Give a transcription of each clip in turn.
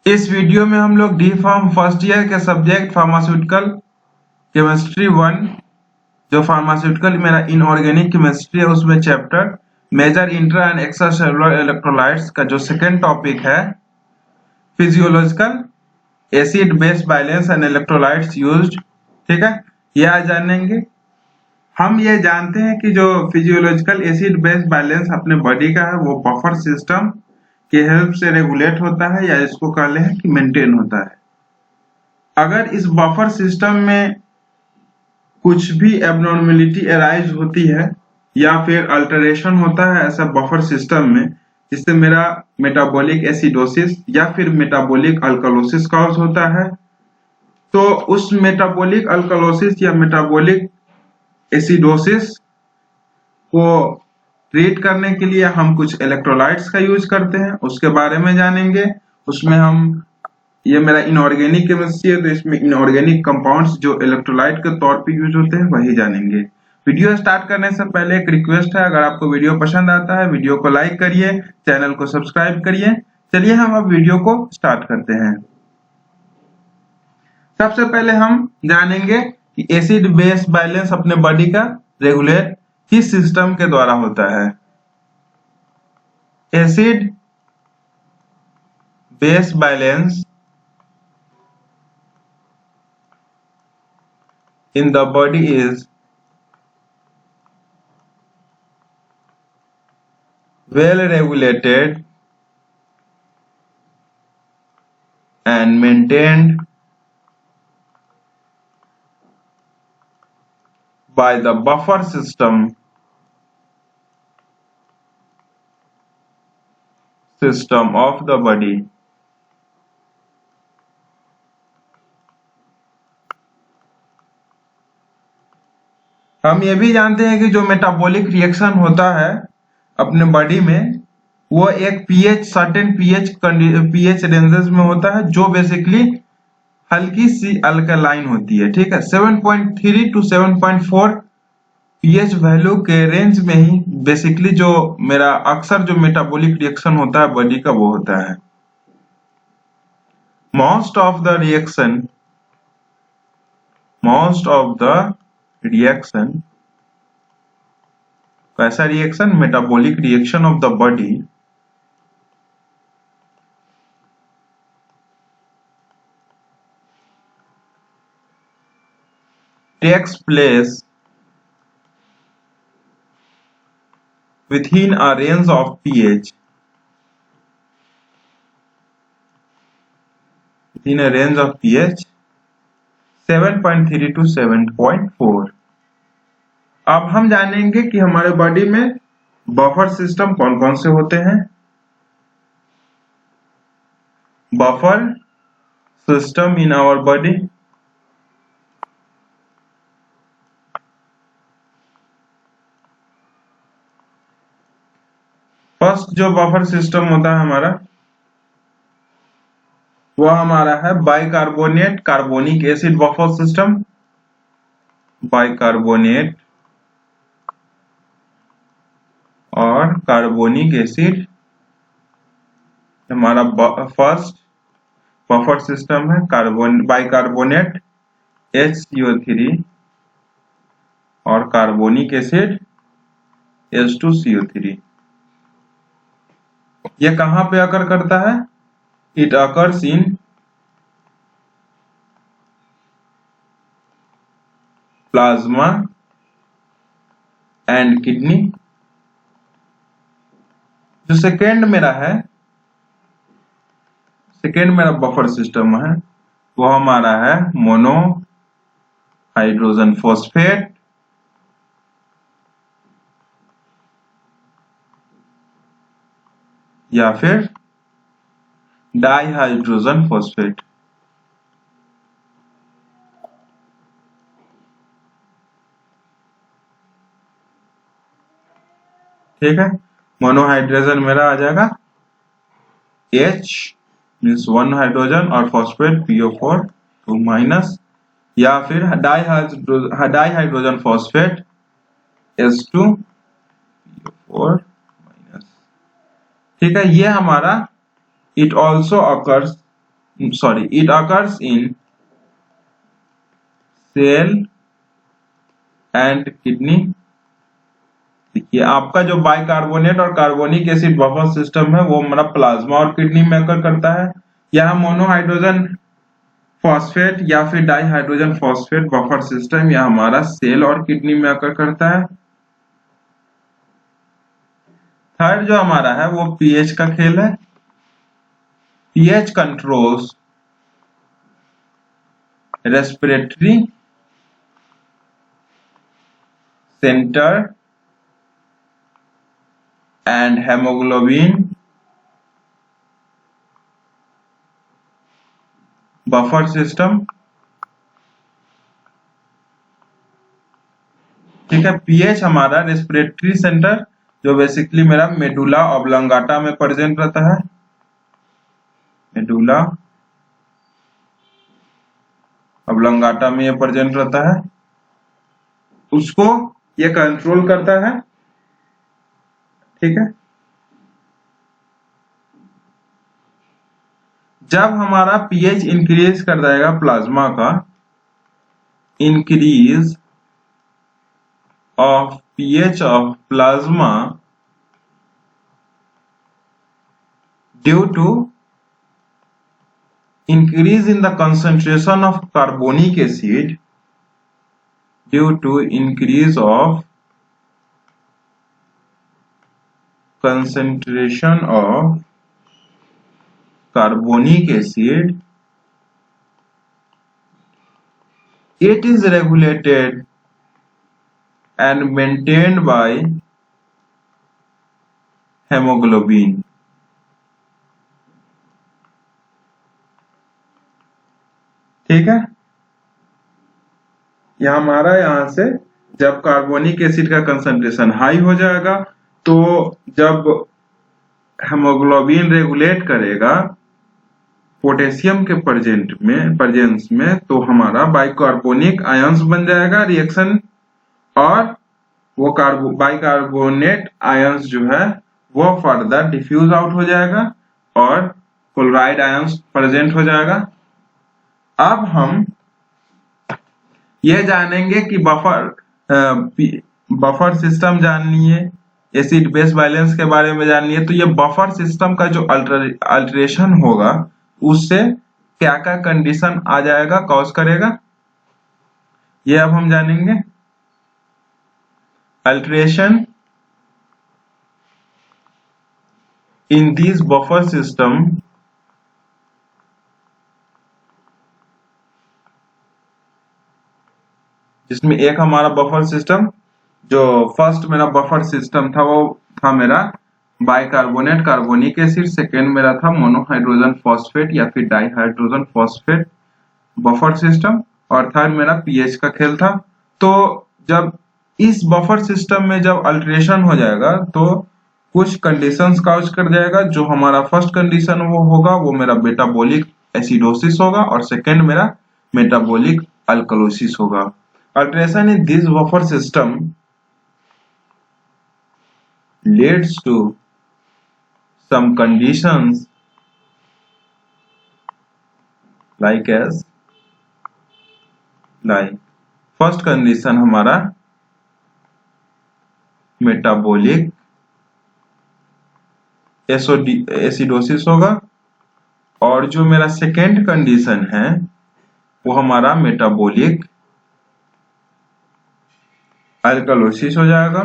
इस वीडियो में हम लोग डी फार्म फर्स्ट ईयर के सब्जेक्ट फार्मास्यूटिकल केमिस्ट्री 1 जो फार्मास्यूटिकल मेरा इनऑर्गेनिक केमिस्ट्री है उसमें chapter major intra and extra cellular electrolytes का जो सेकेंड टॉपिक है physiological acid base balance and electrolytes used, ठीक है, ये आज जानेंगे। हम ये जानते हैं कि जो फिजियोलॉजिकल एसिड बेस बैलेंस अपने बॉडी का है वो बफर सिस्टम के हेल्प से रेगुलेट होता है या इसको कह लें कि मेंटेन होता है। अगर इस बफर सिस्टम में कुछ भी एबनॉर्मेलिटी अराइज होती है या फिर अल्टरेशन होता है ऐसा बफर सिस्टम में जिससे मेरा मेटाबॉलिक एसिडोसिस या फिर मेटाबॉलिक अल्कलोसिस कॉज होता है, तो उस मेटाबॉलिक अल्कलोसिस या मेटाबॉलिक एसिडोसिस को ट्रीट करने के लिए हम कुछ इलेक्ट्रोलाइट्स का यूज करते हैं, उसके बारे में जानेंगे। उसमें हम ये मेरा इनऑर्गेनिक केमिस्ट्री है तो इसमें इनऑर्गेनिक कंपाउंड्स जो इलेक्ट्रोलाइट के तौर पे यूज होते हैं वही जानेंगे। वीडियो स्टार्ट करने से पहले एक रिक्वेस्ट है, अगर आपको वीडियो पसंद आता है वीडियो को लाइक करिए, चैनल को सब्सक्राइब करिए। चलिए हम अब वीडियो को स्टार्ट करते हैं। सबसे पहले हम जानेंगे कि एसिड बेस बैलेंस अपने बॉडी का रेगुलेट किस सिस्टम के द्वारा होता है। Acid base balance in the body is well regulated and maintained by the buffer system of the body. हम ये भी जानते हैं कि जो मेटाबॉलिक रिएक्शन होता है अपने बॉडी में वो एक सर्टेन पीएच रेंजेस में होता है जो बेसिकली हल्की सी अल्कलाइन होती है, ठीक है। 7.3 टू 7.4 पीएच वैल्यू के रेंज में ही बेसिकली जो मेरा अक्सर जो मेटाबॉलिक रिएक्शन होता है बॉडी का वो होता है। मोस्ट ऑफ द रिएक्शन कैसा reaction? Metabolic reaction of the body takes place within a range of pH 7.3 to 7.4। अब हम जानेंगे कि हमारे बॉडी में बफर सिस्टम कौन कौन से होते हैं। Buffer system in our body, first जो बफर सिस्टम होता है हमारा वो हमारा है bicarbonate carbonic acid buffer system. Bicarbonate और कार्बोनिक एसिड हमारा फर्स्ट बफर सिस्टम है। बाइकार्बोनेट HCO3 और कार्बोनिक एसिड H2CO3। ये कहां पे अकर करता है? It occurs in plasma and kidney. जो सेकेंड मेरा बफर सिस्टम है वो हमारा है मोनो हाइड्रोजन फॉस्फेट या फिर डाई हाइड्रोजन फॉस्फेट। ठीक है, मोनोहाइड्रोजन मेरा आ जाएगा H मीन्स 1 हाइड्रोजन और फॉस्फेट PO4 2 माइनस, या फिर di hydrogen phosphate H2 PO4 minus. ठीक है, ये हमारा it also occurs it occurs in cell and kidney। देखिए आपका जो बाइकार्बोनेट और कार्बोनिक एसिड बफर सिस्टम है वो हमारा प्लाज्मा और किडनी में अकर करता है। यह मोनोहाइड्रोजन फॉस्फेट या फिर डाइहाइड्रोजन फॉस्फेट बफर सिस्टम यह हमारा सेल और किडनी में अकर करता है। थर्ड जो हमारा है वो पीएच का खेल है। PH controls respiratory centre and haemoglobin buffer system. ठीक है, पीएच हमारा रेस्पिरेटरी सेंटर जो बेसिकली मेरा मेडुला ऑब्लंगाटा में प्रेजेंट रहता है, मेडुला ऑब्लंगाटा में ये प्रेजेंट रहता है, उसको ये कंट्रोल करता है। ठीक है, जब हमारा पीएच इंक्रीज कर जाएगा प्लाज्मा का, increase of pH of plasma due to increase in the concentration of carbonic acid, due to increase of concentration of carbonic acid, it is regulated and maintained by hemoglobin। ठीक है, यह हमारा यहां से जब कार्बोनिक एसिड का concentration high हो जाएगा तो जब हेमोग्लोबिन रेगुलेट करेगा पोटेशियम के प्रेजेंस में तो हमारा बाइकार्बोनिक आयंस बन जाएगा रिएक्शन, और वो बाइकार्बोनेट आयंस जो है वो फर्दर डिफ्यूज आउट हो जाएगा और क्लोराइड आयंस प्रेजेंट हो जाएगा। अब हम ये जानेंगे कि बफर सिस्टम जाननी है, एसिड बेस बैलेंस के बारे में जाननी है। तो ये बफर सिस्टम का जो अल्टरेशन होगा उससे क्या क्या कंडीशन आ जाएगा, कॉज करेगा, ये अब हम जानेंगे। Alteration in these buffer system जिसमें एक हमारा बफर सिस्टम जो फर्स्ट मेरा बफर सिस्टम था वो था मेरा बाइकार्बोनेट कार्बोनिक एसिड, सेकेंड मेरा था मोनोहाइड्रोजन फॉस्फेट या फिर डाइहाइड्रोजन फॉस्फेट बफर सिस्टम, और थर्ड मेरा पीएच का खेल था। तो जब इस बफर सिस्टम में जब अल्टरेशन हो जाएगा तो कुछ कंडीशंस काउज कर जाएगा। जो हमारा फर्स्ट कंडीशन वो होगा वो मेरा मेटाबॉलिक एसिडोसिस होगा और सेकंड मेरा मेटाबॉलिक अल्कलोसिस होगा। Alteration in this buffer system leads to some conditions like first condition हमारा मेटाबॉलिक एसिडोसिस होगा, और जो मेरा सेकेंड कंडीशन है वो हमारा मेटाबॉलिक अल्कलोसिस हो जाएगा।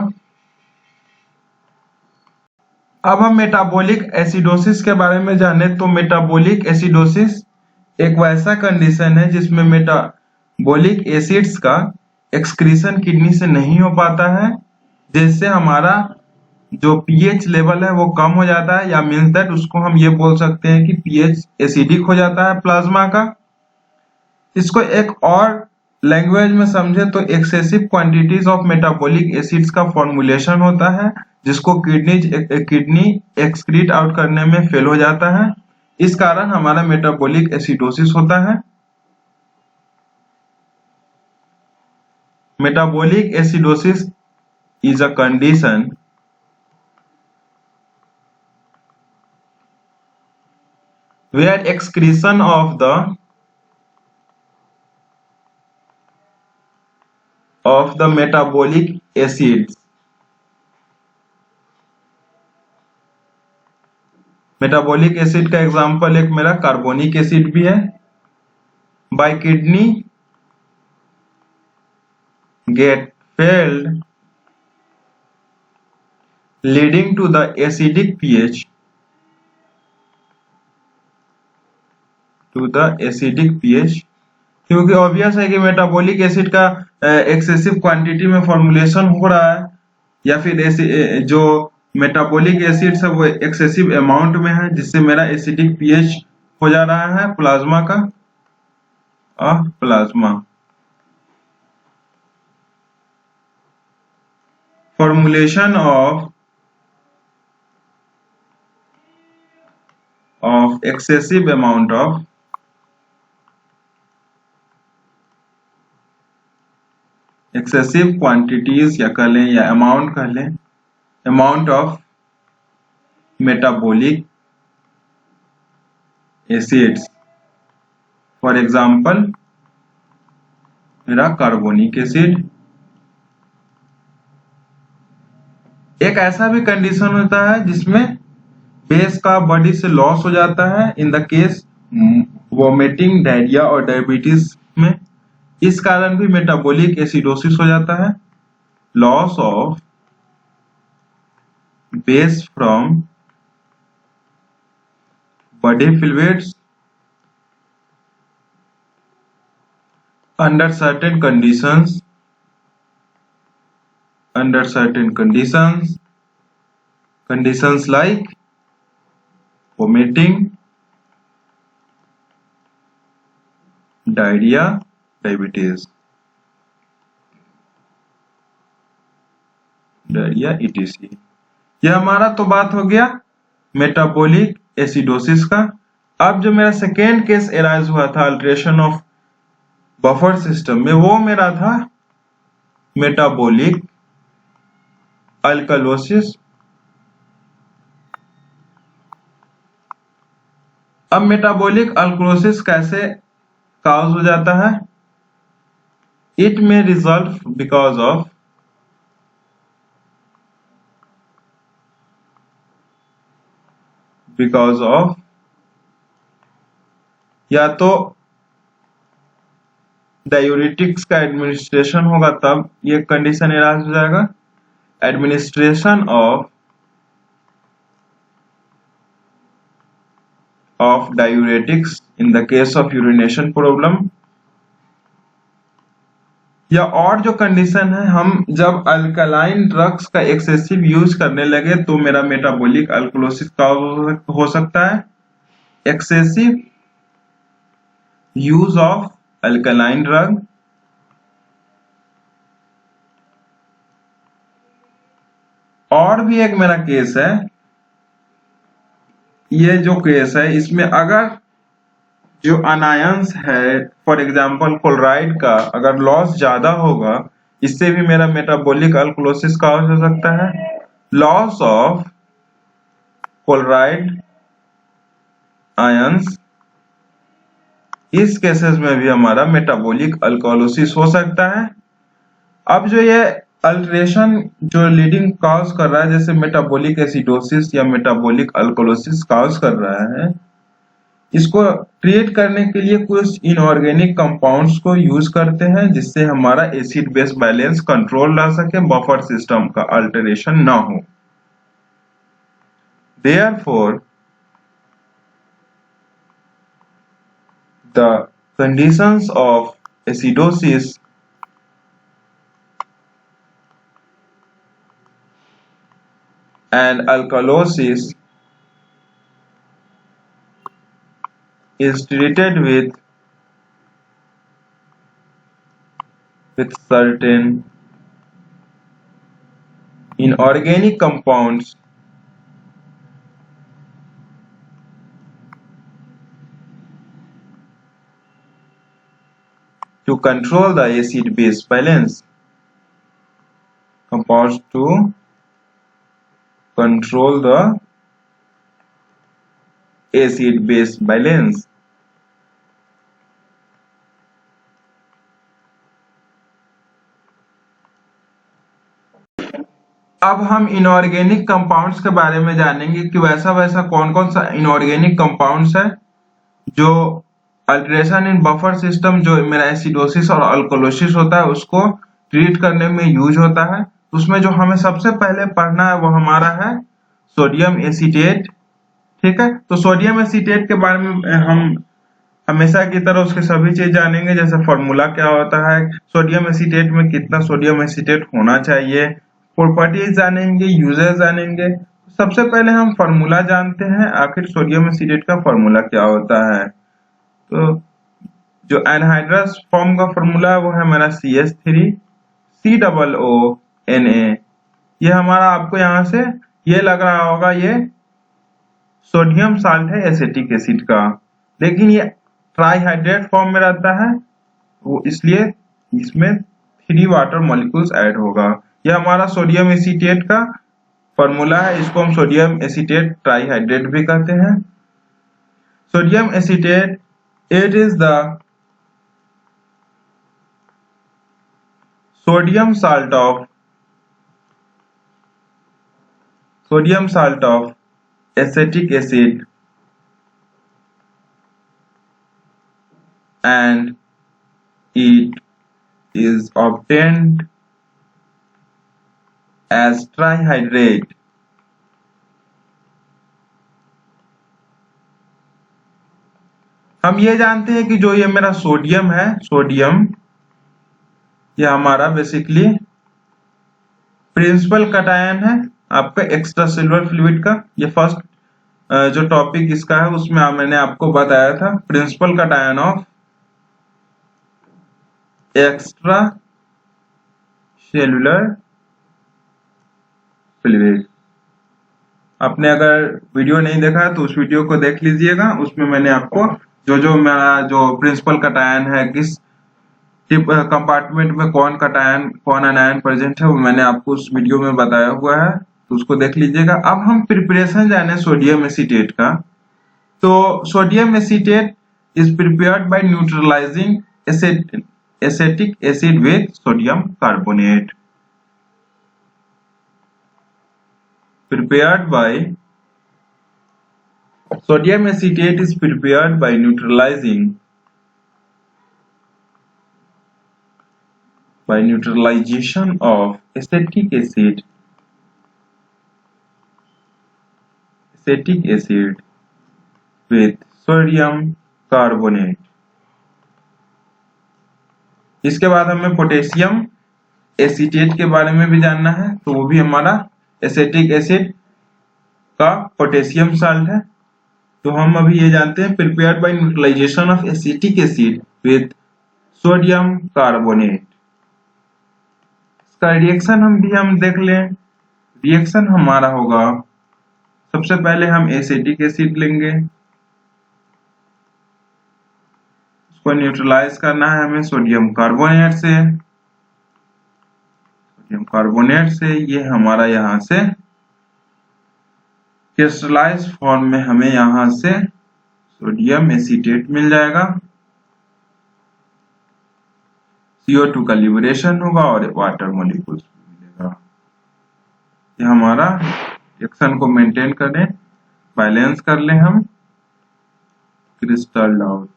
अब हम मेटाबॉलिक एसिडोसिस के बारे में जाने तो मेटाबॉलिक एसिडोसिस एक वैसा कंडीशन है जिसमें मेटाबॉलिक एसिड्स का एक्सक्रीशन किडनी से नहीं हो पाता है, जिससे हमारा जो पीएच लेवल है वो कम हो जाता है, या मीन्स दैट उसको हम ये बोल सकते हैं कि पीएच एसिडिक हो जाता है प्लाज्मा का। इसको एक और लैंग्वेज में समझे तो excessive quantities of metabolic acids का फॉर्मुलेशन होता है जिसको किडनी एक्सक्रीट आउट करने में फेल हो जाता है। इस कारण हमारा मेटाबॉलिक एसिडोसिस होता है। Metabolic acidosis is a condition where excretion of the metabolic acids, metabolic acid का एग्जांपल एक मेरा कार्बोनिक एसिड भी है, bye kidney get failed leading to the acidic pH क्योंकि ऑब्वियस है कि मेटाबॉलिक एसिड का एक्सेसिव क्वांटिटी में फॉर्मुलेशन हो रहा है, या फिर जो मेटाबॉलिक एसिड है वो एक्सेसिव अमाउंट में है, जिससे मेरा एसिडिक पीएच हो जा रहा है प्लाज्मा का। Plasma formulation of excessive amount of excessive quantities या कह लें या amount कह लें, amount of metabolic acids, for example मेरा कार्बोनिक एसिड। एक ऐसा भी कंडीशन होता है जिसमें बेस का बॉडी से लॉस हो जाता है, in the case vomiting, diarrhoea और डायबिटीज में। इस कारण भी मेटाबॉलिक एसिडोसिस हो जाता है, loss of base from body fluids under certain conditions like vomiting, diarrhea, diabetes, etc। यह हमारा तो बात हो गया मेटाबॉलिक एसिडोसिस का। अब जो मेरा सेकेंड केस एराइज हुआ था अल्टरेशन ऑफ बफर सिस्टम में, वो मेरा था मेटाबॉलिक अल्कलोसिस। अब मेटाबॉलिक अल्कलोसिस कैसे काज हो जाता है? इट में रिजल्ट बिकॉज ऑफ या तो डायूरेटिक्स का एडमिनिस्ट्रेशन होगा, तब ये कंडीशन एराइज हो जाएगा। Administration of diuretics in the case of urination problem, या और जो कंडीशन है, हम जब अल्कलाइन ड्रग्स का एक्सेसिव यूज करने लगे तो मेरा मेटाबॉलिक अल्कलोसिस का हो सकता है। Excessive use of alkaline drug, और भी एक मेरा केस है, ये जो केस है इसमें अगर जो अनायंस है, फॉर एग्जांपल क्लोराइड का अगर लॉस ज्यादा होगा, इससे भी मेरा मेटाबॉलिक अल्कलोसिस का हो सकता है। लॉस ऑफ क्लोराइड आयंस, इस केसेस में भी हमारा मेटाबॉलिक अल्कलोसिस हो सकता है। अब जो ये अल्टरेशन जो लीडिंग कॉज कर रहा है, जैसे मेटाबॉलिक एसिडोसिस या मेटाबॉलिक अल्कलोसिस कॉज कर रहा है, इसको क्रिएट करने के लिए कुछ इनऑर्गेनिक कंपाउंड्स को यूज करते हैं, जिससे हमारा एसिड बेस बैलेंस कंट्रोल रह सके, बफर सिस्टम का अल्टरेशन ना हो। Therefore the conditions of acidosis and alkalosis is treated with certain inorganic compounds to control the acid base balance, compounds to control the acid base balance. अब हम inorganic compounds के बारे में जानेंगे कि वैसा कौन कौन सा इनऑर्गेनिक कंपाउंड्स है जो अल्टरेशन इन बफर सिस्टम, जो मेरा एसिडोसिस और अल्कोलोसिस होता है उसको ट्रीट करने में यूज होता है। उसमें जो हमें सबसे पहले पढ़ना है वो हमारा है सोडियम एसीटेट। ठीक है, तो सोडियम एसीटेट के बारे में हम हमेशा की तरह उसके सभी चीज जानेंगे, जैसे फॉर्मूला क्या होता है, सोडियम एसीटेट में कितना सोडियम एसीटेट होना चाहिए, प्रॉपर्टीज जानेंगे, यूजेस जानेंगे। सबसे पहले हम फॉर्मूला जानते हैं, आखिर सोडियम एसीटेट का फॉर्मूला क्या होता है। तो जो एनहाइड्रस फॉर्म का फॉर्मूला है वो है मेरा CH3COONA। ये हमारा आपको यहाँ से ये लग रहा होगा ये सोडियम साल्ट है एसिटिक एसिड का, लेकिन ये ट्राईहाइड्रेट फॉर्म में रहता है, वो इसलिए इसमें 3 वाटर मॉलिक्यूल्स ऐड होगा। यह हमारा सोडियम एसीटेट का फॉर्मूला है, इसको हम सोडियम एसीटेट ट्राईहाइड्रेट भी कहते हैं। Sodium acetate, it is the sodium salt of acetic acid and it is obtained as trihydrate। हम ये जानते हैं कि जो ये मेरा सोडियम है, सोडियम ये हमारा बेसिकली प्रिंसिपल कटायन है आपका एक्स्ट्रा सेलुलर फ्लूइड का। ये फर्स्ट जो टॉपिक इसका है उसमें मैंने आपको बताया था, principal cation of extra cellular fluid. आपने अगर वीडियो नहीं देखा है तो उस वीडियो को देख लीजिएगा, उसमें मैंने आपको जो मेरा जो प्रिंसिपल कटायन है, किस कंपार्टमेंट में कौन कटायन कौन अनायन प्रेजेंट है, वो मैंने आपको उस वीडियो में बताया हुआ है, तो उसको देख लीजिएगा। अब हम प्रिपरेशन जाने सोडियम एसीटेट का। तो sodium acetate is prepared by neutralising acetic acid with sodium carbonate. Prepared by sodium acetate is prepared by neutralization of acetic acid with sodium carbonate। इसके बाद हमें पोटेशियम एसीटेट के बारे में भी जानना है, तो वो भी हमारा एसिटिक एसिड का पोटेशियम साल्ट है। तो हम अभी ये जानते हैं prepared by neutralization of acetic acid with sodium carbonate. इसका रिएक्शन हम देख लें। रिएक्शन हमारा होगा, सबसे पहले हम एसिटिक एसिड लेंगे, उसको न्यूट्रलाइज करना है हमें सोडियम कार्बोनेट से। सोडियम कार्बोनेट से ये हमारा यहाँ से क्रिस्टलाइज फॉर्म में हमें यहाँ से सोडियम एसीटेट मिल जाएगा। CO2 का लिबरेशन होगा और वाटर मॉलिक्यूल्स मिलेगा। ये हमारा रिएक्शन को मेंटेन करें, बैलेंस कर लें हम, क्रिस्टल आउट।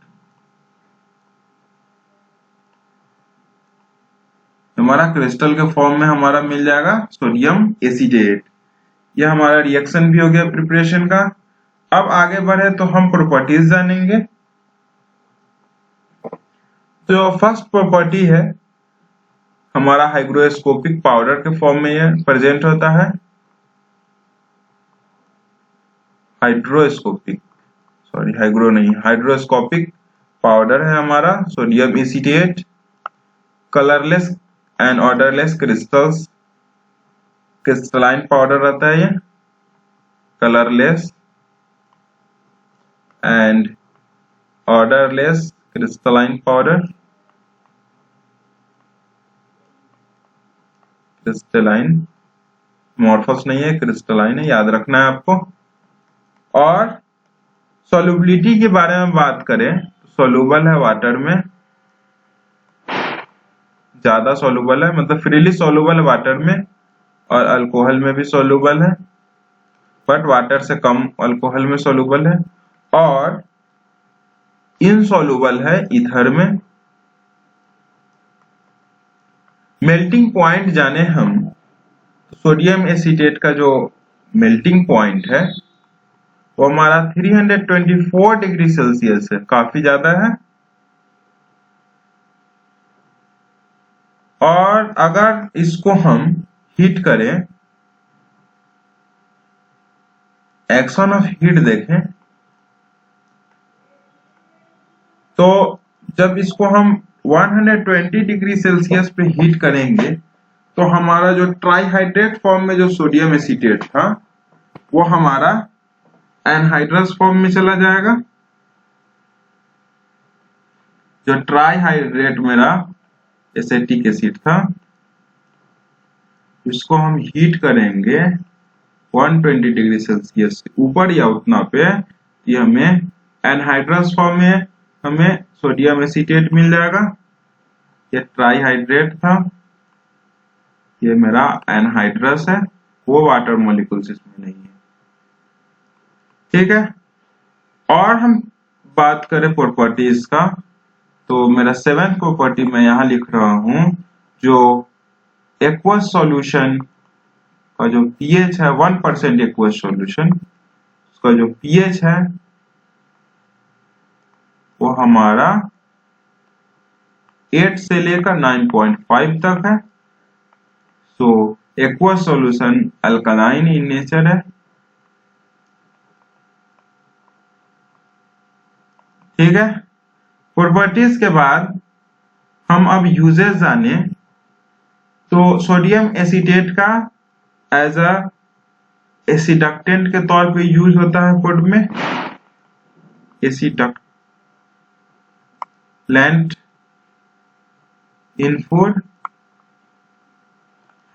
हमारा क्रिस्टल के फॉर्म में हमारा मिल जाएगा सोडियम एसीटेट। यह हमारा रिएक्शन भी हो गया प्रिपरेशन का। अब आगे बढ़े तो हम प्रॉपर्टीज जानेंगे। तो फर्स्ट प्रॉपर्टी है हमारा हाइग्रोस्कोपिक पाउडर के फॉर्म में यह प्रेजेंट होता है। हाइड्रोस्कोपिक पाउडर है हमारा sodium acetate. Colourless and odourless crystalline powder रहता है ये, colourless and odourless crystalline powder. Crystalline, amorphous नहीं है, क्रिस्टलाइन है, याद रखना है आपको। और सॉल्युबिलिटी के बारे में बात करें तो सॉल्युबल है वाटर में, ज्यादा सॉल्युबल है, मतलब फ्रीली सॉल्युबल है वाटर में, और अल्कोहल में भी सॉल्युबल है, बट वाटर से कम अल्कोहल में सॉल्युबल है, और इनसॉल्युबल है ईथर में। मेल्टिंग पॉइंट जाने हम, सोडियम एसीटेट का जो मेल्टिंग पॉइंट है वो हमारा 324 डिग्री सेल्सियस है, काफी ज्यादा है। और अगर इसको हम हीट करें, एक्शन ऑफ हीट देखें, तो जब इसको हम 120 डिग्री सेल्सियस पे हीट करेंगे तो हमारा जो ट्राईहाइड्रेट फॉर्म में जो सोडियम एसीटेट था वो हमारा एनहाइड्रस फॉर्म में चला जाएगा। जो ट्राईहाइड्रेट मेरा एसिटिक एसिड था, इसको हम हीट करेंगे 120 डिग्री सेल्सियस से ऊपर या उतना पे, ये हमें एनहाइड्रस फॉर्म में हमें सोडियम एसीटेट मिल जाएगा। ये ट्राईहाइड्रेट था, ये मेरा एनहाइड्रस है, वो वाटर मॉलिक्यूल्स इसमें नहीं है, ठीक है। और हम बात करें प्रॉपर्टीज का, तो मेरा 7th प्रॉपर्टी मैं यहां लिख रहा हूं, जो एक्वस सॉल्यूशन का जो पीएच है 1% एक्वस सॉल्यूशन, उसका जो पीएच है वो हमारा 8 से लेकर 9.5 तक है। So aqueous solution alkaline in nature है, ठीक है। प्रॉपर्टीज के बाद हम अब यूजेस जाने, तो सोडियम एसीटेट का एज अ एसिडक्टेंट के तौर पे यूज होता है फूड में, एसिडक्टेंट इन फूड,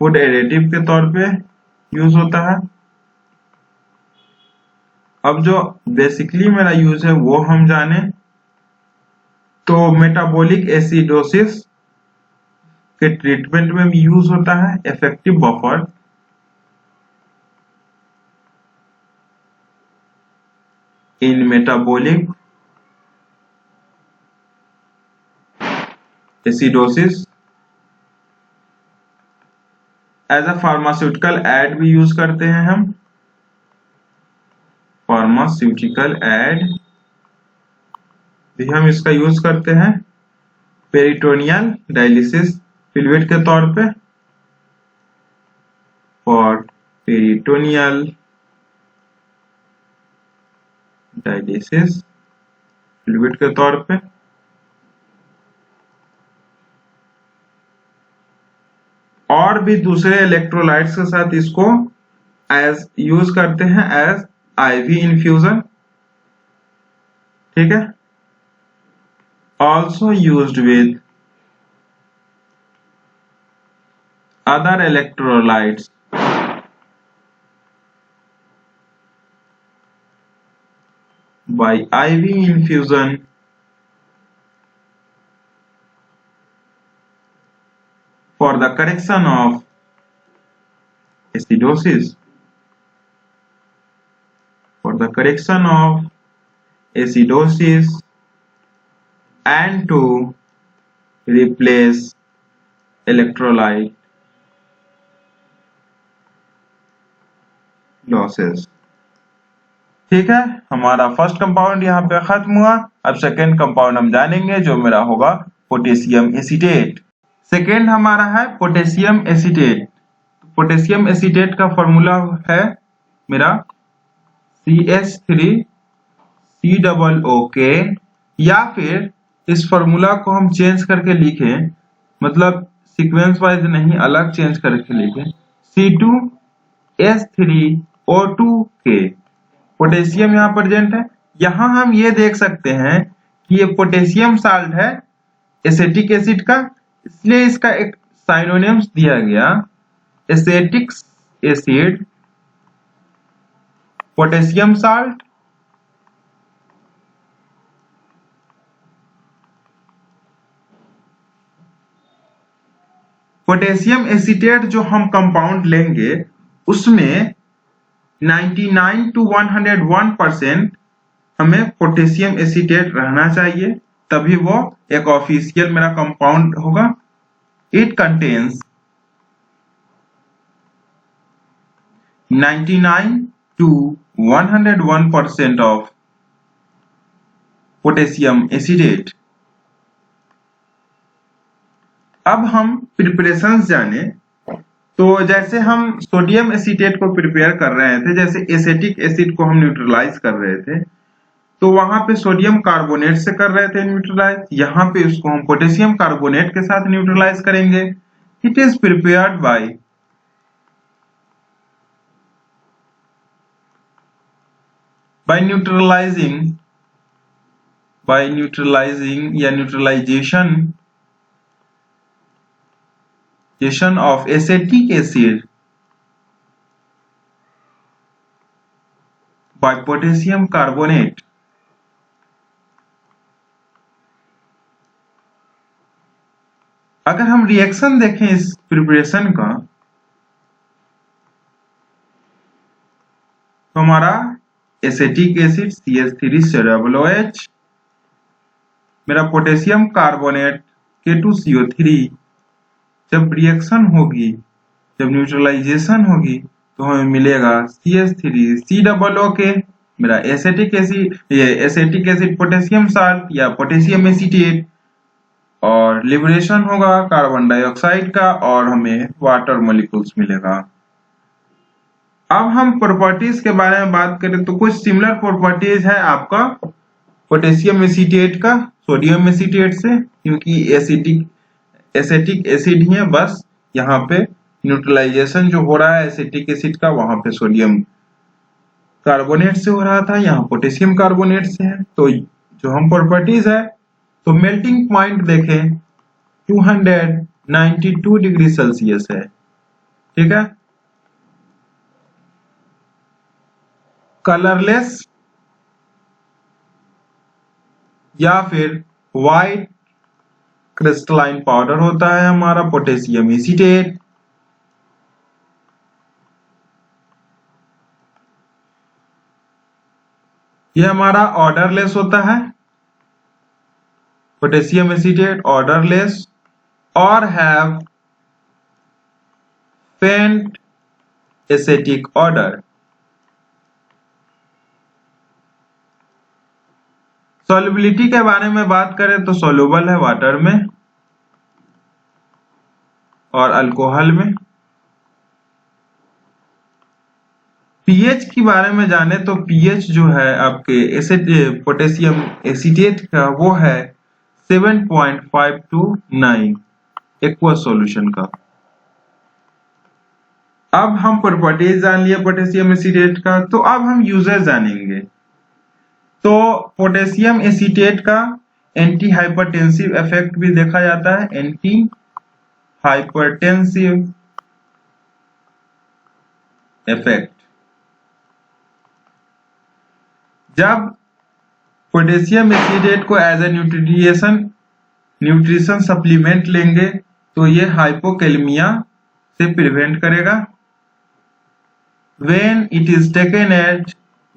फूड एडिटिव के तौर पे यूज होता है। अब जो बेसिकली मेरा यूज है वो हम जाने, तो मेटाबॉलिक एसिडोसिस के ट्रीटमेंट में भी यूज होता है, effective buffer. In metabolic acidosis as a pharmaceutical aid भी यूज करते हैं हम, फार्मास्यूटिकल एड भी हम इसका यूज करते हैं पेरिटोनियल डायलिसिस फ्लूइड के तौर पे, और पेरिटोनियल डायलिसिस फ्लूइड के तौर पे। और भी दूसरे इलेक्ट्रोलाइट्स के साथ इसको एज यूज करते हैं एज आईवी इन्फ्यूजन, ठीक है। Also used with other electrolytes by IV infusion for the correction of acidosis, for the correction of acidosis and to replace electrolyte losses, ठीक है। हमारा फर्स्ट कंपाउंड यहाँ पे खत्म हुआ। अब सेकेंड कंपाउंड हम जानेंगे, जो मेरा होगा पोटेशियम एसीटेट। सेकेंड हमारा है पोटेशियम एसीटेट। पोटेशियम एसीटेट का फॉर्मूला है मेरा CH3COOK, या फिर इस फॉर्मूला को हम चेंज करके लिखें, मतलब सीक्वेंस वाइज नहीं, अलग चेंज करके लिखें, C2H3O2K। पोटेशियम यहाँ प्रेजेंट है। यहाँ हम ये देख सकते हैं कि ये पोटेशियम साल्ट है एसिटिक एसिड का, इसलिए इसका एक साइनोनिम्स दिया गया acetic acid potassium salt, potassium acetate जो हम कंपाउंड लेंगे उसमें 99 to 101% हमें पोटेशियम एसीटेट रहना चाहिए, तभी वो एक ऑफिशियल मेरा कंपाउंड होगा। It contains 99 to 101% of potassium acetate. अब हम प्रिपरेशंस जाने। तो जैसे हम सोडियम एसीटेट को प्रिपेयर कर रहे थे, जैसे एसिटिक एसिड को हम न्यूट्रलाइज कर रहे थे, तो वहां पे सोडियम कार्बोनेट से कर रहे थे न्यूट्रलाइज, यहाँ पे उसको हम पोटेशियम कार्बोनेट के साथ न्यूट्रलाइज करेंगे। It is prepared by neutralising या neutralisation of acetic acid by potassium carbonate। अगर हम रिएक्शन देखें इस प्रिपरेशन का, तो हमारा एसिटिक एसिड CH3COOH, मेरा पोटेशियम कार्बोनेट K2CO3, जब रिएक्शन होगी, जब न्यूट्रलाइजेशन होगी, तो हमें मिलेगा CH3COOK, मेरा एसिटिक एसिड पोटेशियम साल्ट या पोटेशियम एसीटेट, और लिबरेशन होगा कार्बन डाइऑक्साइड का और हमें वाटर मॉलिक्यूल्स मिलेगा। अब हम प्रॉपर्टीज के बारे में बात करें तो कुछ सिमिलर प्रॉपर्टीज है आपका पोटेशियम एसीटेट का सोडियम एसीटेट से, क्योंकि एसिटिक एसिड ही है, बस यहाँ पे न्यूट्रलाइजेशन जो हो रहा है एसिटिक एसिड का वहां पे सोडियम कार्बोनेट से हो रहा था, यहाँ पोटेशियम कार्बोनेट से है। तो जो हम प्रॉपर्टीज है, तो मेल्टिंग पॉइंट देखें 292 डिग्री सेल्सियस है, ठीक है। कलरलेस या फिर व्हाइट क्रिस्टलाइन पाउडर होता है हमारा पोटेशियम एसीटेट। यह हमारा ऑर्डरलेस होता है पोटेशियम एसीटेट, ऑर्डरलेस, और हैव फेंट एसिटिक ऑर्डर। सॉल्युबिलिटी के बारे में बात करें तो सॉल्युबल है वाटर में और अल्कोहल में। पीएच के बारे में जाने तो पीएच जो है आपके एसिड पोटेशियम एसीटेट का वो है 7.5 to 9 एक्वस सॉल्यूशन का। अब हम प्रॉपर्टीज जान लिए पोटेशियम एसीटेट का, तो अब हम यूजेस जानेंगे। तो पोटेशियम एसीटेट का एंटी हाइपरटेंसिव इफेक्ट भी देखा जाता है, एंटी हाइपरटेंसिव इफेक्ट। जब पोटेशियम एसीटेट को एज ए न्यूट्रिशन सप्लीमेंट लेंगे तो ये हाइपोकैलेमिया से प्रिवेंट करेगा।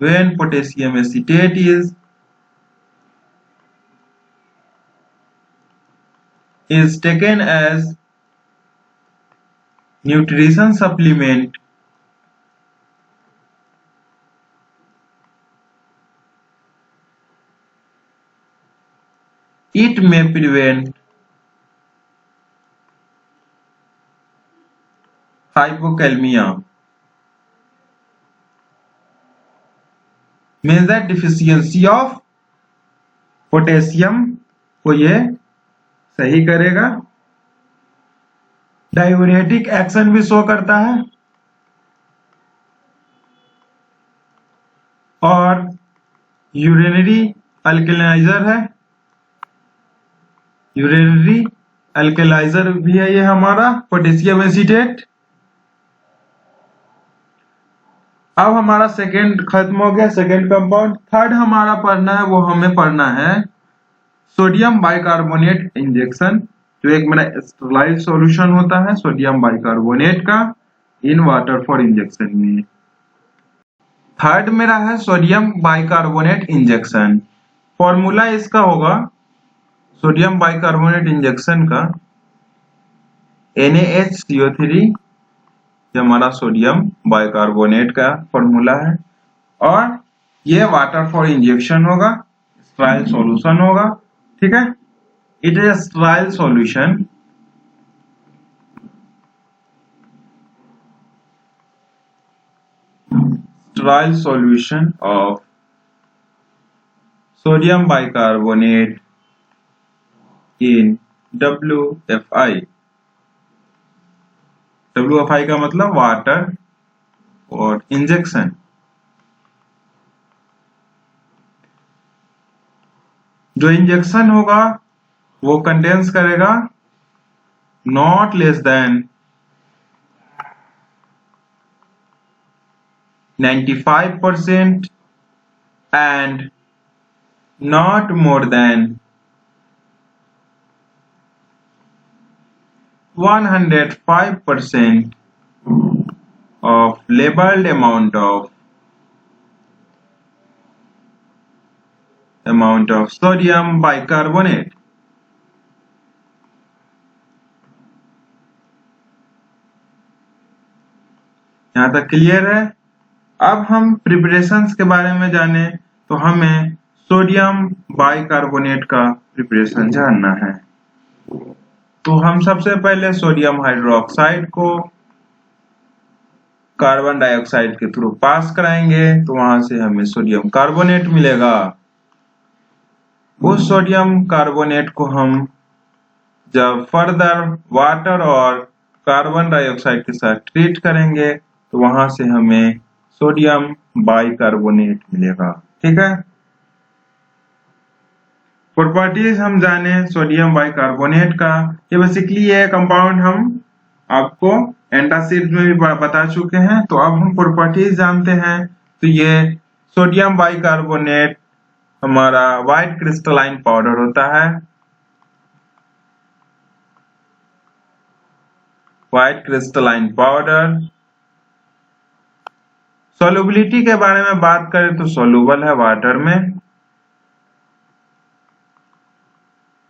when potassium acetate is taken as nutrition supplement, it may prevent hypokalemia, means that deficiency of potassium को ये सही करेगा। डायूरेटिक एक्शन भी शो करता है और यूरिनरी अल्कलाइजर है, यूरिनरी अल्कलाइजर भी है ये हमारा पोटेशियम एसीटेट। अब हमारा सेकेंड खत्म हो गया, सेकेंड कंपाउंड। थर्ड हमारा पढ़ना है, वो हमें पढ़ना है सोडियम बाइकार्बोनेट इंजेक्शन जो एक मेरा स्टेरलाइज सॉल्यूशन होता है सोडियम बाइकार्बोनेट का इन वाटर फॉर इंजेक्शन में। थर्ड मेरा है सोडियम बाइकार्बोनेट इंजेक्शन। फॉर्मूला इसका होगा सोडियम बाइकार्बोनेट इंजेक्शन का NaHCO3, ये हमारा सोडियम बाइकार्बोनेट का फॉर्मूला है, और ये वाटर फॉर इंजेक्शन होगा, स्टेराइल सॉल्यूशन होगा। ठीक है, it is sterile solution sterile solution of sodium bicarbonate in WFI। WFI का मतलब वाटर और इंजेक्शन। जो इंजेक्शन होगा वो कंटेन्स करेगा not less than 95% and not more than 105% of labeled amount of sodium bicarbonate। यहाँ तक क्लियर है। अब हम प्रिपरेशंस के बारे में जाने तो हमें सोडियम बाइकार्बोनेट का प्रिपरेशन जानना है। तो हम सबसे पहले सोडियम हाइड्रोक्साइड को कार्बन डाइऑक्साइड के थ्रू पास कराएंगे तो वहां से हमें सोडियम कार्बोनेट मिलेगा। उस सोडियम कार्बोनेट को हम जब फर्दर वाटर और कार्बन डाइऑक्साइड के साथ ट्रीट करेंगे तो वहां से हमें सोडियम बाइकार्बोनेट मिलेगा। ठीक है, प्रॉपर्टीज हम जाने सोडियम बाइकार्बोनेट का। ये बेसिकली ये कंपाउंड हम आपको एंटासिड में भी बता चुके हैं, तो अब हम प्रॉपर्टीज जानते हैं। तो ये सोडियम बाइकार्बोनेट हमारा व्हाइट क्रिस्टलाइन पाउडर होता है। White crystalline powder. सॉल्युबिलिटी के बारे में बात करें तो सॉल्युबल है वाटर में,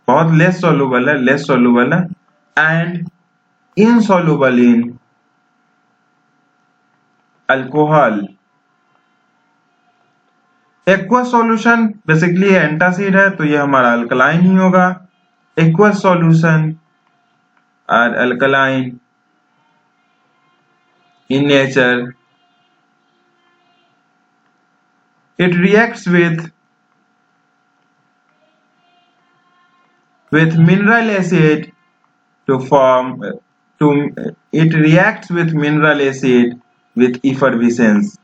बहुत लेस सॉल्युबल है and insoluble in alcohol. Aqueous solution basically antacid है तो ये हमारा अल्कलाइन ही होगा। Aqueous solution are alkaline in nature। It reacts with mineral acid to form it reacts with mineral acid with effervescence।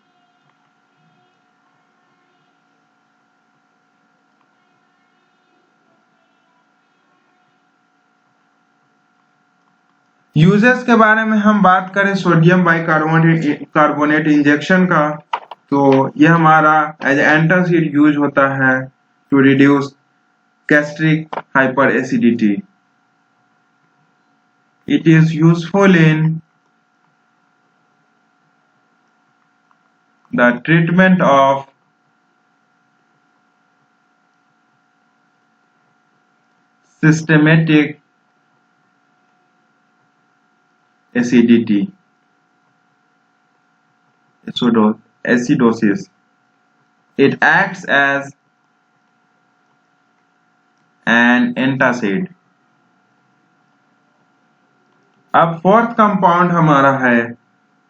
Uses के बारे में हम बात करें सोडियम बाइकार्बोनेट इंजेक्शन का, तो ये हमारा एज एंटासिड यूज होता है to reduce gastric hyperacidity। It is useful in the treatment of systematic acidity, acidosis। It acts as an antacid। अब फोर्थ कंपाउंड हमारा है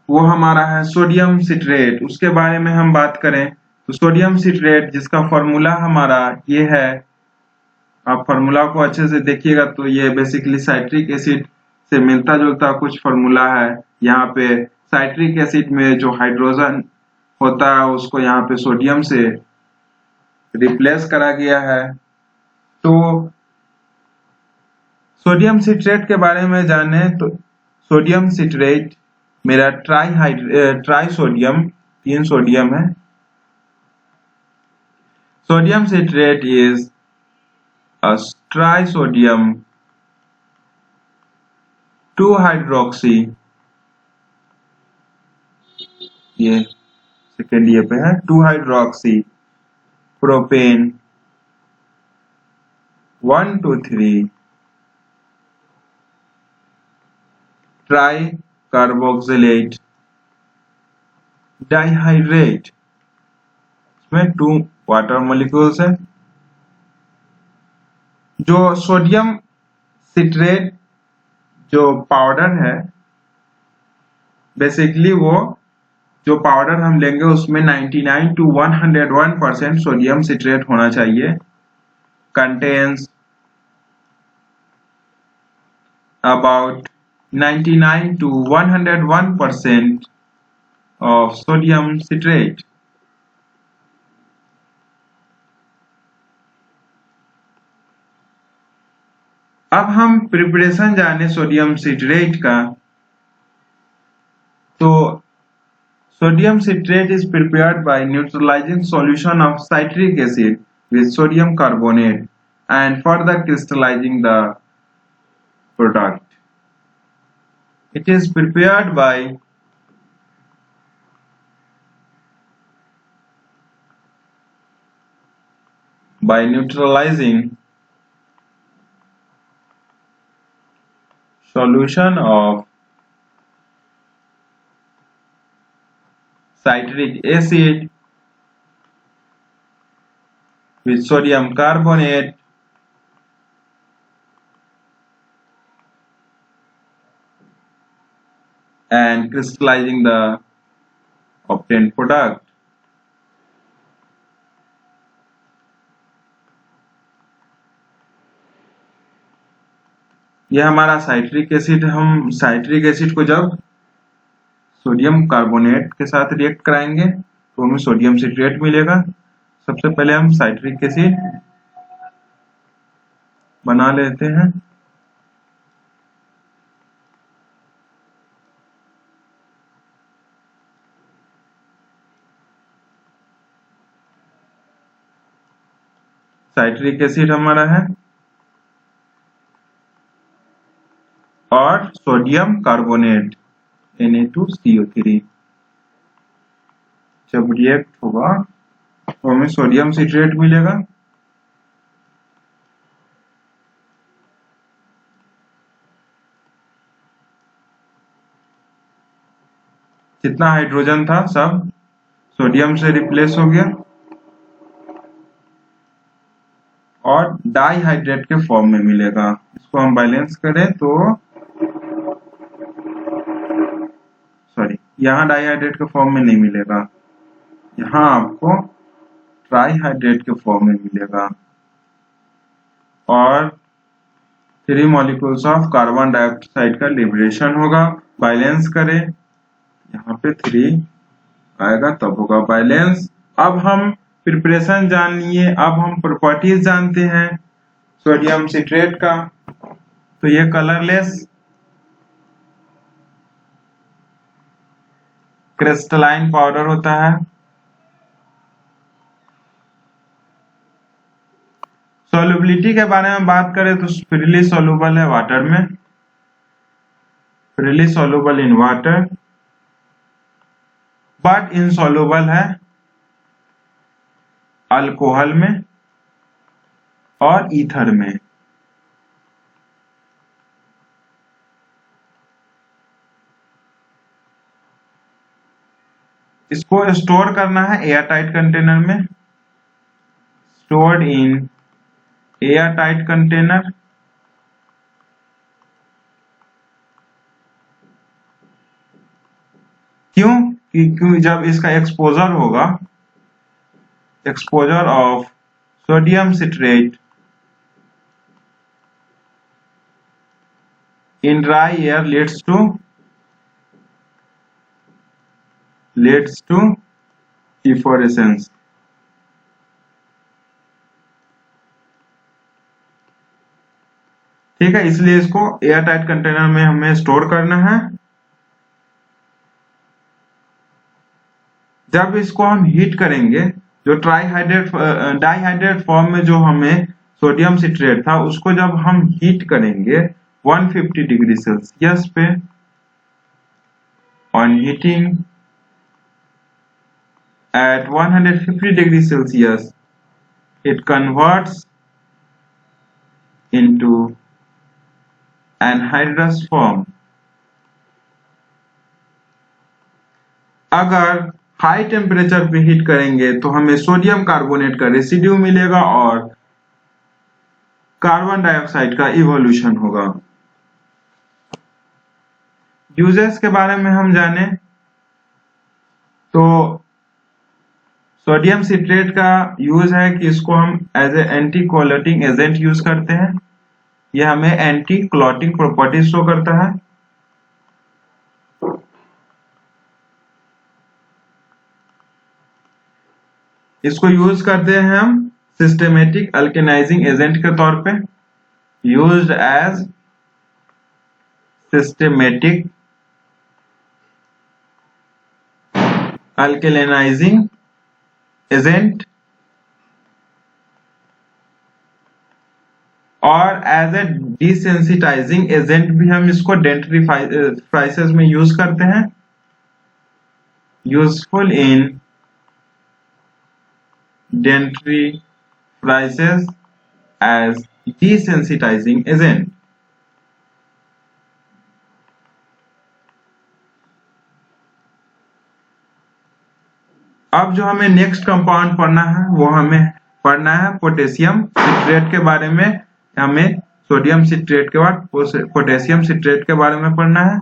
वो हमारा है सोडियम सिट्रेट। उसके बारे में हम बात करें तो सोडियम सिट्रेट जिसका फॉर्मूला हमारा ये है, आप फॉर्मूला को अच्छे से देखिएगा तो ये बेसिकली साइट्रिक एसिड से मिलता जुलता कुछ फॉर्मूला है। यहाँ पे साइट्रिक एसिड में जो हाइड्रोजन होता है उसको यहाँ पे सोडियम से रिप्लेस करा गया है। तो सोडियम सिट्रेट के बारे में जाने तो सोडियम सिट्रेट मेरा ट्राई सोडियम, 3 सोडियम है। Sodium citrate is a trisodium 2 hydroxy, ये सेकेंड ये पे है 2 hydroxy propane 1 2 3 try carboxylate dihydrate, इसमें 2 वाटर मॉलिक्यूल्स है। जो सोडियम सिट्रेट जो पाउडर है, बेसिकली वो जो पाउडर हम लेंगे उसमें 99 to 101% सोडियम सिट्रेट होना चाहिए। Contains about 99 to 101% of sodium citrate। अब हम प्रिपरेशन जाने सोडियम सिट्रेट का। तो sodium citrate is prepared by neutralizing solution of citric acid with sodium carbonate and further crystallizing the product. It is prepared by neutralizing solution of citric acid with sodium carbonate and crystallizing the obtained product। यह हमारा citric acid, हम citric acid को जब sodium carbonate के साथ react कराएंगे तो हमें सोडियम सिट्रेट मिलेगा। सबसे पहले हम साइट्रिक एसिड बना लेते हैं। साइट्रिक एसिड हमारा है और सोडियम कार्बोनेट Na2CO3 जब रिएक्ट होगा तो हमें सोडियम सिट्रेट मिलेगा। जितना हाइड्रोजन था सब सोडियम से रिप्लेस हो गया और डाइहाइड्रेट के फॉर्म में मिलेगा। इसको हम बैलेंस करें तो यहाँ डाइहाइड्रेट के फॉर्म में नहीं मिलेगा, यहाँ आपको ट्राइहाइड्रेट के फॉर्म में मिलेगा और 3 मॉलिक्यूल्स ऑफ कार्बन डाइऑक्साइड का लिबरेशन होगा। बैलेंस करें, यहाँ पे 3 आएगा तब होगा बैलेंस। अब हम प्रिपरेशन जानिए, अब हम प्रॉपर्टीज जानते हैं सोडियम सिट्रेट का। तो ये कलरलेस क्रिस्टलाइन पाउडर होता है। सॉल्युबिलिटी के बारे में बात करें तो फ्रीली सॉल्युबल है वाटर में, freely soluble in water, but insoluble है अल्कोहल में और ईथर में। इसको स्टोर करना है एयर टाइट कंटेनर में, stored in air tight container. क्यों? क्योंकि जब इसका एक्सपोजर होगा, exposure of sodium citrate in dry air leads to efflorescence। ठीक है, इसलिए इसको एयर टाइट कंटेनर में हमें स्टोर करना है। जब इसको हम हीट करेंगे, जो डाइहाइड्रेट फॉर्म में जो हमें सोडियम सिट्रेट था उसको जब हम हीट करेंगे 150 डिग्री सेल्सियस पे on heating at 150 degree Celsius it converts into anhydrous form। अगर हाई टेम्परेचर पे हीट करेंगे तो हमें सोडियम कार्बोनेट का रेसिड्यू मिलेगा और कार्बन डाइऑक्साइड का इवोल्यूशन होगा। यूजेस के बारे में हम जाने तो सोडियम सिट्रेट का यूज है कि इसको हम as a anti clotting agent use करते हैं। यह हमें एंटी क्लॉटिंग प्रॉपर्टीज शो करता है। इसको यूज करते हैं हम सिस्टेमेटिक अल्केनाइजिंग एजेंट के तौर पे, यूज्ड एज सिस्टेमेटिक अल्केनाइजिंग एजेंट और एज ए डिसेंसिटाइजिंग एजेंट भी हम इसको डेंट्रीफाइसेस में यूज करते हैं। Useful in dentifrices as desensitizing agent। अब जो हमें नेक्स्ट कंपाउंड पढ़ना है वो हमें पढ़ना है पोटेशियम सिट्रेट के बारे में। हमें सोडियम सिट्रेट के बाद पोटेशियम सिट्रेट के बारे में पढ़ना है।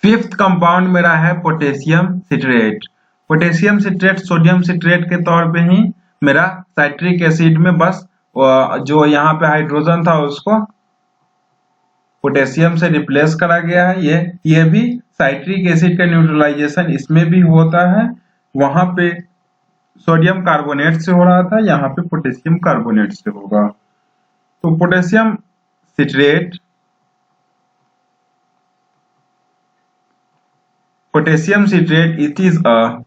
फिफ्थ कंपाउंड मेरा है potassium citrate. Potassium citrate sodium citrate के तौर पे ही मेरा साइट्रिक एसिड में बस जो यहाँ पे हाइड्रोजन था उसको पोटेशियम से रिप्लेस करा गया है। ये भी साइट्रिक एसिड का न्यूट्रलाइजेशन इसमें भी होता है। वहां पे सोडियम कार्बोनेट से हो रहा था, यहाँ पे पोटेशियम कार्बोनेट से होगा। तो potassium citrate it is a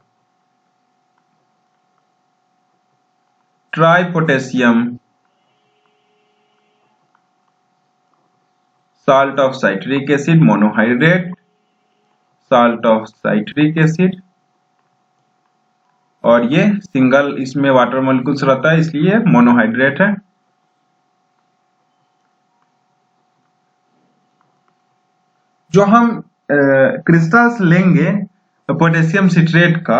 tripotassium salt of citric acid monohydrate, salt of citric acid, और ये सिंगल इसमें वाटर मॉलिक्यूल्स रहता है इसलिए मोनोहाइड्रेट है। जो हम क्रिस्टल्स लेंगे पोटेशियम सिट्रेट का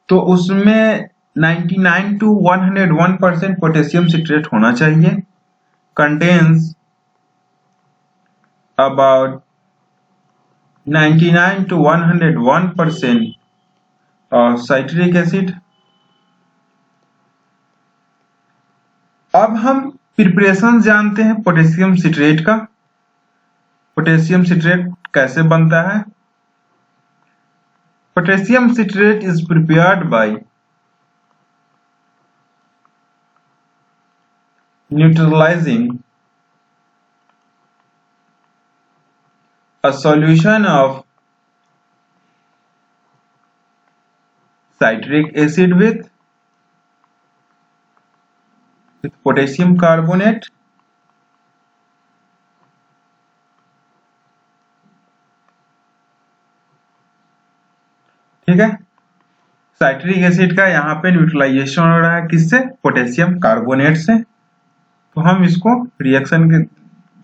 तो उसमें 99 to 101% पोटेशियम सिट्रेट होना चाहिए। Contains about 99 to 101% of citric acid। अब हम प्रिपरेशन जानते हैं पोटेशियम सिट्रेट का। पोटेशियम सिट्रेट कैसे बनता है? Potassium citrate is prepared by neutralising a solution of citric acid with potassium carbonate। ठीक है, साइट्रिक एसिड का यहाँ पे न्यूट्रलाइजेशन हो रहा है किससे? पोटेशियम कार्बोनेट से। तो हम इसको रिएक्शन के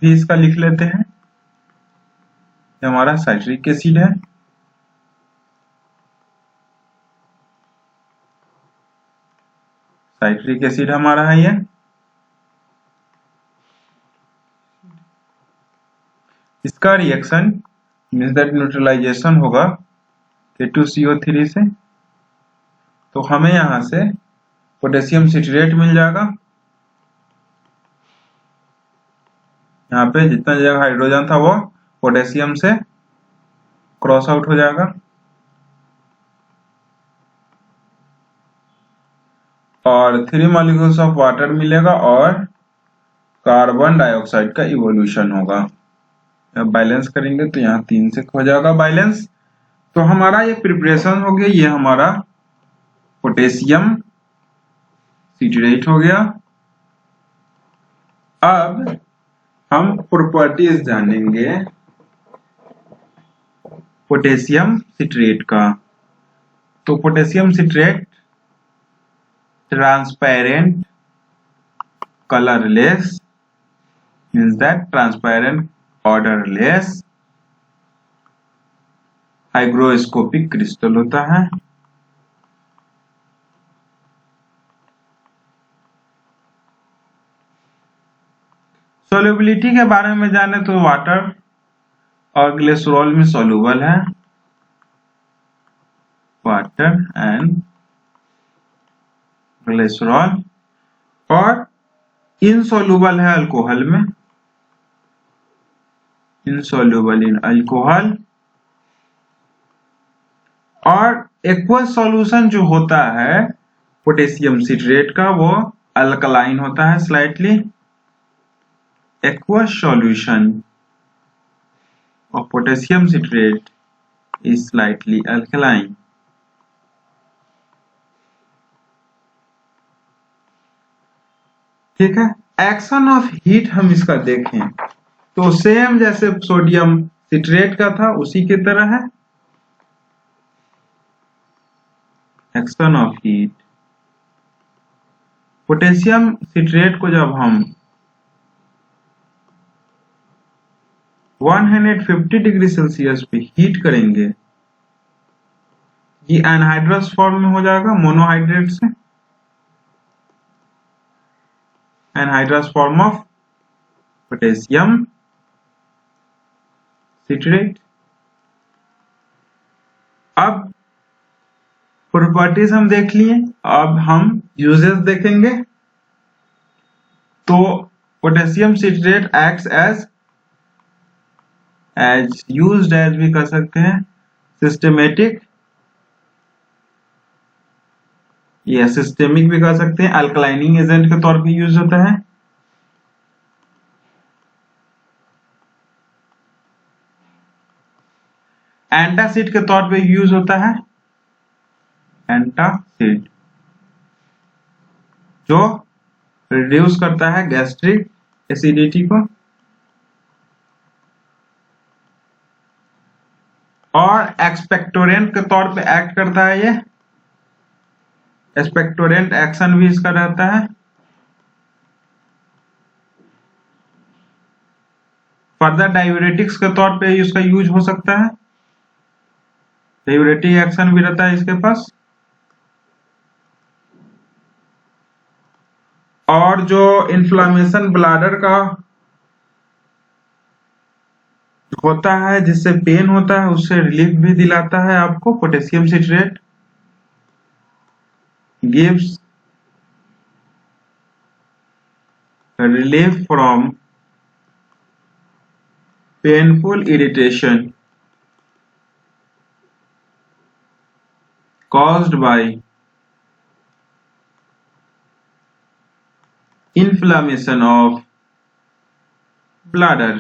भी इसका लिख लेते हैं। ये हमारा साइट्रिक एसिड है। साइट्रिक एसिड हमारा है ये। इसका रिएक्शन मींस दैट न्यूट्रलाइजेशन होगा K2CO3 से। तो हमें यहां से पोटेशियम सिट्रेट मिल जाएगा। यहाँ पे जितना जगह हाइड्रोजन था वो पोटेशियम से क्रॉस आउट हो जाएगा और 3 मॉलिक्यूल्स ऑफ वाटर मिलेगा और कार्बन डाइऑक्साइड का इवोल्यूशन होगा। अब बैलेंस करेंगे तो यहाँ 3 से हो जाएगा बैलेंस। तो हमारा ये प्रिपरेशन हो गया, ये हमारा पोटेशियम सिट्रेट हो गया। अब हम प्रॉपर्टीज जानेंगे पोटेशियम सिट्रेट का। तो potassium citrate transparent, colourless, means that transparent, odourless, hygroscopic crystal होता है। सोल्युबिलिटी के बारे में जाने तो वाटर और ग्लिसरॉल में सोल्यूबल है, वाटर एंड ग्लिसरॉल, और इनसोल्यूबल है अल्कोहल में, इनसोल्यूबल इन अल्कोहल। और एक्वस सॉल्यूशन जो होता है पोटेशियम सिट्रेट का वो अल्कलाइन होता है slightly. Aqueous solution of potassium citrate is slightly alkaline. ठीक है, एक्शन ऑफ हीट हम इसका देखें तो सेम जैसे सोडियम सिट्रेट का था उसी की तरह है। Action of heat, potassium citrate को जब हम 150 डिग्री सेल्सियस पे हीट करेंगे, ये एनहाइड्रस फॉर्म में हो जाएगा मोनोहाइड्रेट से, anhydrous form of potassium citrate. अब प्रॉपर्टीज हम देख लिए, अब हम यूजेस देखेंगे। तो potassium citrate acts as used as भी कर सकते हैं सिस्टेमेटिक या सिस्टेमिक भी कर सकते हैं, अल्कलाइनिंग एजेंट के तौर पे यूज होता है। एंटासिड के तौर पे यूज होता है, एंटासिड जो रिड्यूस करता है गैस्ट्रिक एसिडिटी को। और एक्सपेक्टोरेंट के तौर पे एक्ट करता है, ये एक्सपेक्टोरेंट एक्शन भी इसका रहता है। फर्दर डायूरेटिक्स के तौर पे इसका यूज हो सकता है, डायूरेटिक एक्शन भी रहता है इसके पास। और जो इन्फ्लामेशन ब्लैडर का होता है, जिससे पेन होता है, उससे रिलीफ भी दिलाता है आपको। Potassium citrate gives relief from painful irritation caused by inflammation of bladder,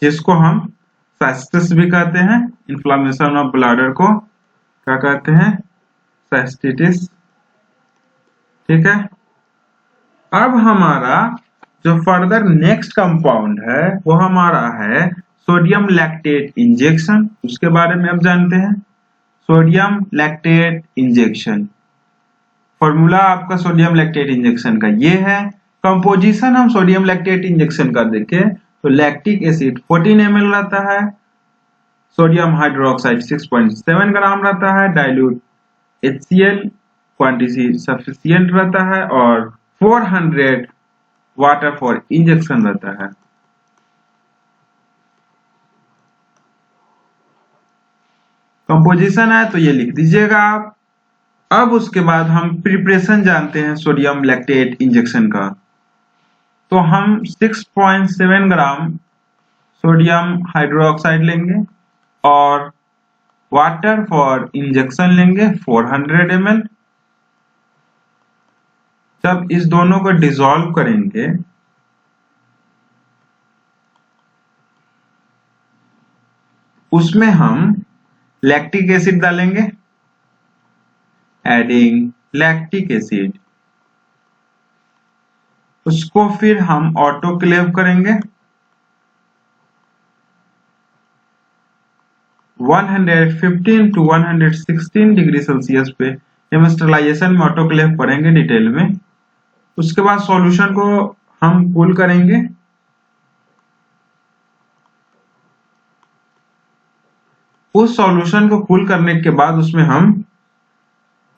जिसको हम साइस्टिस भी कहते हैं। इन्फ्लामेशन ऑफ ब्लैडर को क्या कहते हैं? साइस्टिटिस। ठीक है, अब हमारा जो फर्दर नेक्स्ट कंपाउंड है वो हमारा है सोडियम लैक्टेट इंजेक्शन। उसके बारे में अब जानते हैं। सोडियम लैक्टेट इंजेक्शन, फॉर्मूला आपका सोडियम लैक्टेट इंजेक्शन का ये है। कंपोजिशन हम सोडियम लैक्टेट इंजेक्शन का देखें तो लैक्टिक एसिड 14 ml रहता है, सोडियम हाइड्रोक्साइड 6.7 ग्राम रहता है, डाइल्यूट HCl क्वांटिटी सफिशिएंट रहता है, और 400 वाटर फॉर इंजेक्शन रहता है। कंपोजिशन है तो ये लिख दीजिएगा आप। अब उसके बाद हम प्रिपरेशन जानते हैं सोडियम लैक्टेट इंजेक्शन का। तो हम 6.7 ग्राम सोडियम हाइड्रोक्साइड लेंगे और वाटर फॉर इंजेक्शन लेंगे 400 ml। जब इस दोनों को डिसॉल्व करेंगे उसमें हम लैक्टिक एसिड डालेंगे, एडिंग लैक्टिक एसिड। उसको फिर हम ऑटोक्लेव करेंगे 115 to 116 डिग्री सेल्सियस पे हम स्टरलाइजेशन में ऑटोक्लेव करेंगे डिटेल में। उसके बाद सॉल्यूशन को हम कूल करेंगे। उस सॉल्यूशन को कूल करने के बाद उसमें हम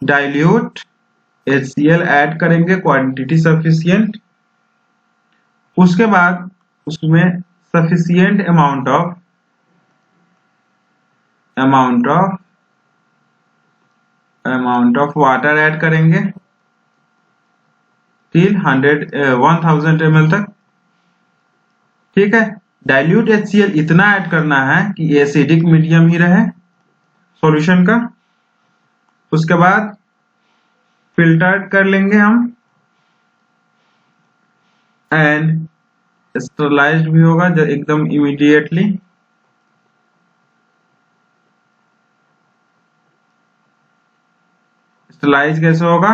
डाइल्यूट HCl ऐड करेंगे क्वांटिटी सफिशिएंट। उसके बाद उसमें sufficient amount of water add करेंगे टिल 1000 ml तक। ठीक है, डाइल्यूट HCl इतना ऐड करना है कि एसिडिक मीडियम ही रहे सॉल्यूशन का। उसके बाद फिल्टर कर लेंगे हम एंड स्टरलाइज्ड भी होगा जो एकदम इमीडिएटली। स्टरलाइज कैसे होगा?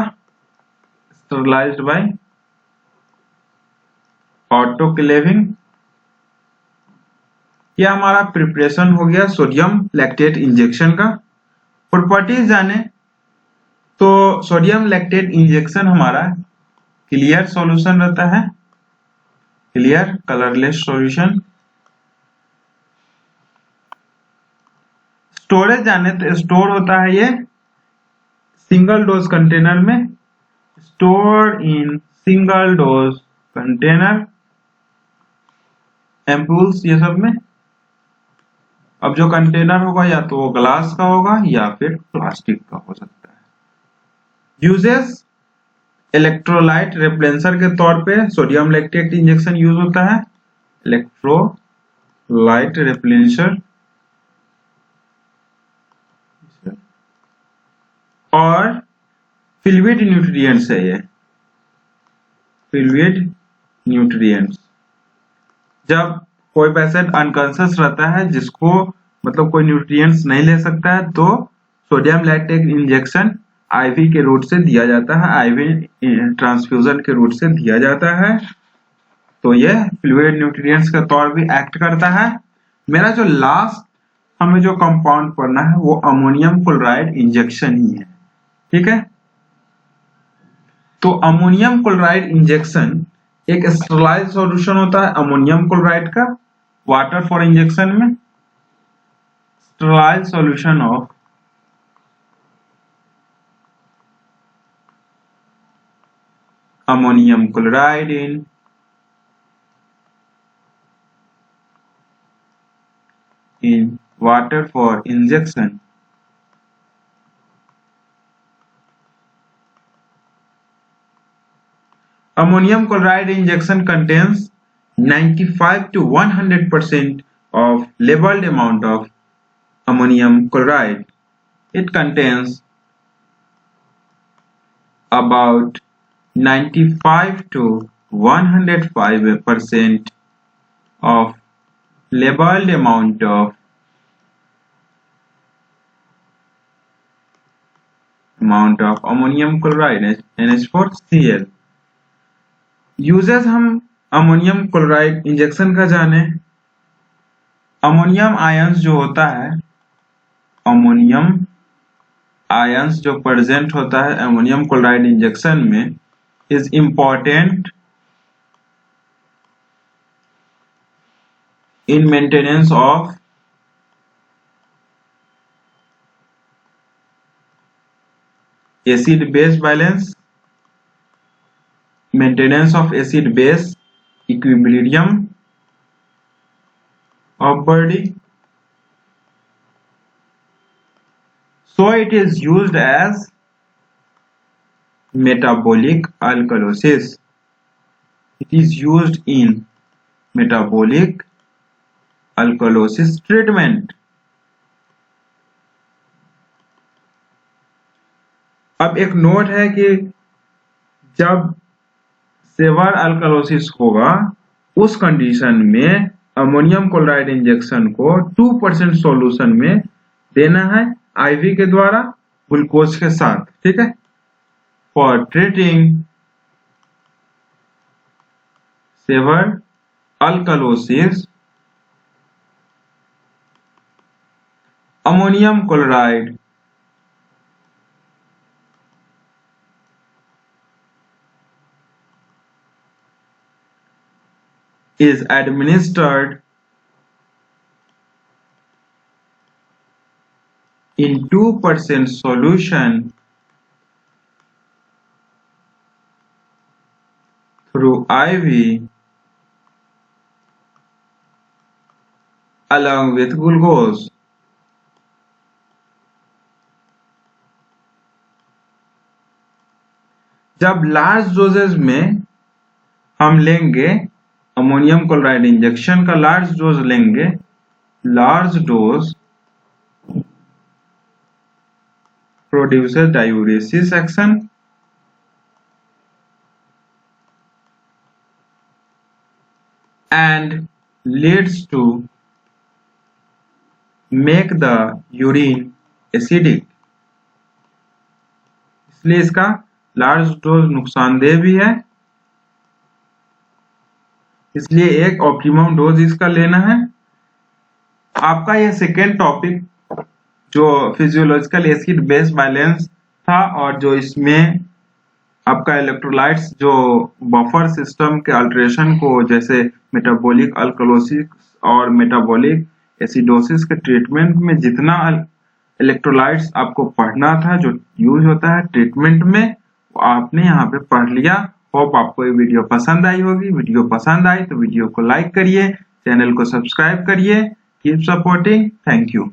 Sterilized by autoclaving. यह हमारा प्रिपरेशन हो गया सोडियम लैक्टेट इंजेक्शन का। प्रॉपर्टीज जाने तो सोडियम लैक्टेट इंजेक्शन हमारा क्लियर सॉल्यूशन रहता है, क्लियर कलरलेस सॉल्यूशन। स्टोरेज जाने तो स्टोर होता है ये सिंगल डोज कंटेनर में, store in single dose container, ampoules ये सब में। अब जो कंटेनर होगा या तो वो ग्लास का होगा या फिर प्लास्टिक का हो सकता है। यूजेस इलेक्ट्रोलाइट रिप्लेंसर के तौर पे सोडियम लैक्टेट इंजेक्शन यूज होता है, इलेक्ट्रोलाइट रिप्लेंसर। और फ्लूइड न्यूट्रिएंट्स है ये, फ्लूइड न्यूट्रिएंट्स। जब कोई पेशेंट अनकॉन्शियस रहता है जिसको मतलब कोई न्यूट्रिएंट्स नहीं ले सकता है तो सोडियम लैक्टेट इंजेक्शन आईवी के रूट से दिया जाता है, आईवी ट्रांसफ्यूजन के रूट से दिया जाता है। तो ये फ्लूइड न्यूट्रिएंट्स के तौर भी एक्ट करता है। मेरा जो लास्ट हमें जो कंपाउंड पढ़ना है वो अमोनियम क्लोराइड इंजेक्शन ही है। ठीक है, तो अमोनियम क्लोराइड इंजेक्शन एक स्टरलाइज सॉल्यूशन होता है अमोनियम क्लोराइड का वाटर फॉर इंजेक्शन में। Sterilize solution of ammonium chloride in water for injection. Ammonium chloride injection contains 95 to 100% of labeled amount of ammonium chloride. It contains about 95 to 105% of labeled amount of ammonium chloride NH4Cl। Uses हम ammonium chloride injection का जाने। Ammonium ions जो होता है, ammonium ions जो present होता है ammonium chloride injection में is important in maintenance of acid base balance, maintenance of acid base equilibrium of body. So it is used as metabolic alkalosis. It is used in metabolic alkalosis treatment. अब एक note है कि जब saver alkalosis होगा उस condition में ammonium chloride injection को 2% solution में देना है आईवी के द्वारा ग्लूकोज के साथ। ठीक है, for treating severe alkalosis, ammonium chloride is administered in 2% solution through IV along with glucose. जब लार्ज डोजेज में हम लेंगे अमोनियम क्लोराइड इंजेक्शन का लार्ज डोज लेंगे, large dose produces diuresis action and leads to make the urine acidic. इसलिए इसका large dose नुकसानदेह भी है, इसलिए एक ऑप्टिमम डोज इसका लेना है। आपका यह सेकेंड टॉपिक जो फिजियोलॉजिकल एसिड बेस बैलेंस था और जो इसमें आपका इलेक्ट्रोलाइट्स जो बफर सिस्टम के अल्टरेशन को जैसे मेटाबॉलिक अल्कलोसिस और मेटाबॉलिक एसिडोसिस के ट्रीटमेंट में जितना इलेक्ट्रोलाइट्स आपको पढ़ना था जो यूज होता है ट्रीटमेंट में, वो आपने यहाँ पे पढ़ लिया। होप आपको ये वीडियो पसंद आई होगी। वीडियो पसंद आई तो वीडियो को लाइक करिए, चैनल को सब्सक्राइब करिए। Keep supporting. Thank you.